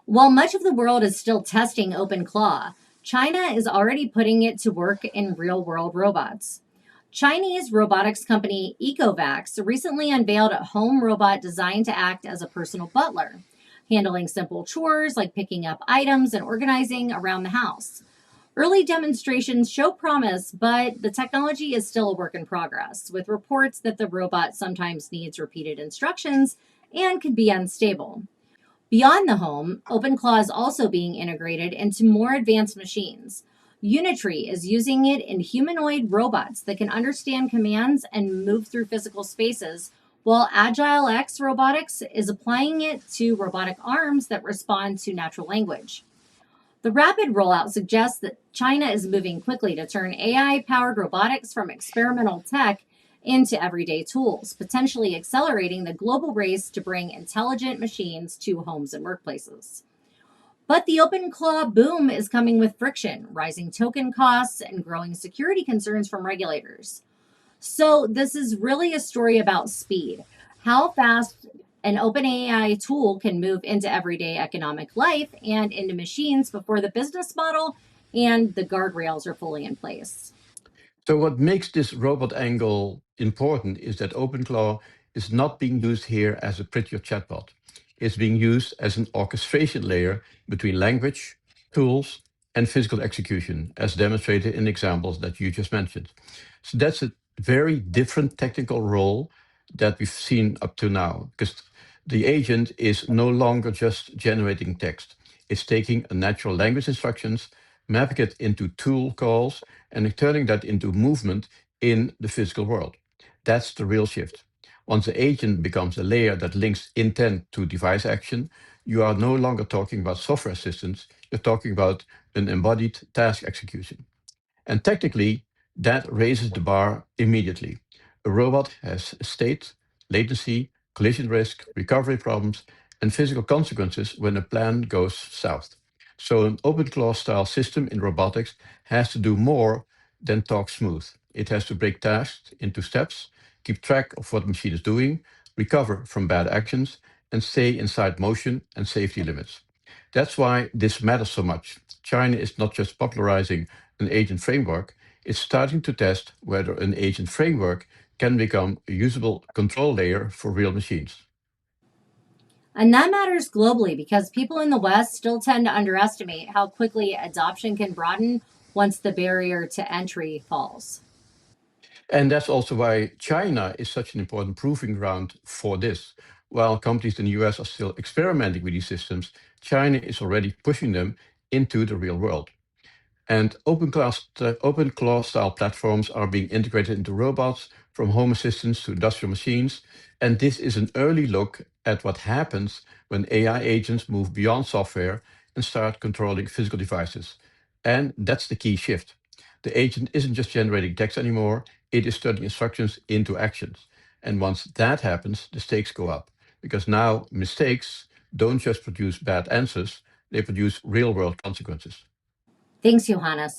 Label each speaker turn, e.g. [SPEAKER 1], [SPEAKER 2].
[SPEAKER 1] While much of the world is still testing OpenClaw, China is already putting it to work in real world robots. Chinese robotics company Ecovacs recently unveiled a home robot designed to act as a personal butler, handling simple chores like picking up items and organizing around the house. Early demonstrations show promise, but the technology is still a work in progress, with reports that the robot sometimes needs repeated instructions and can be unstable. Beyond the home, OpenClaw is also being integrated into more advanced machines. Unitree is using it in humanoid robots that can understand commands and move through physical spaces, while Agile X Robotics is applying it to robotic arms that respond to natural language. The rapid rollout suggests that China is moving quickly to turn AI powered robotics from experimental tech into everyday tools, potentially accelerating the global race to bring intelligent machines to homes and workplaces. But the open claw boom is coming with friction, rising token costs, and growing security concerns from regulators. So, this is really a story about speed. How fast an open AI tool can move into everyday economic life and into machines before the business model and the guardrails are fully in place.
[SPEAKER 2] So what makes this robot angle important is that OpenClaw is not being used here as a prettier chatbot. It's being used as an orchestration layer between language, tools, and physical execution, as demonstrated in examples that you just mentioned. So that's a very different technical role that we've seen up to now, because the agent is no longer just generating text. It's taking a natural language instructions, mapping it into tool calls, and turning that into movement in the physical world. That's the real shift. Once the agent becomes a layer that links intent to device action, you are no longer talking about software assistance, you're talking about an embodied task execution. And technically, that raises the bar immediately. A robot has state, latency, collision risk, recovery problems, and physical consequences when a plan goes south. So, an open claw style system in robotics has to do more than talk smooth. It has to break tasks into steps, keep track of what the machine is doing, recover from bad actions, and stay inside motion and safety limits. That's why this matters so much. China is not just popularizing an agent framework, it's starting to test whether an agent framework can become a usable control layer for real machines.
[SPEAKER 1] And that matters globally because people in the West still tend to underestimate how quickly adoption can broaden once the barrier to entry falls.
[SPEAKER 2] And that's also why China is such an important proving ground for this. While companies in the US are still experimenting with these systems, China is already pushing them into the real world. And open class style platforms are being integrated into robots, from home assistants to industrial machines. And this is an early look at what happens when AI agents move beyond software and start controlling physical devices. And that's the key shift. The agent isn't just generating text anymore, it is turning instructions into actions. And once that happens, the stakes go up because now mistakes don't just produce bad answers, they produce real world consequences.
[SPEAKER 1] Thanks, Johannes.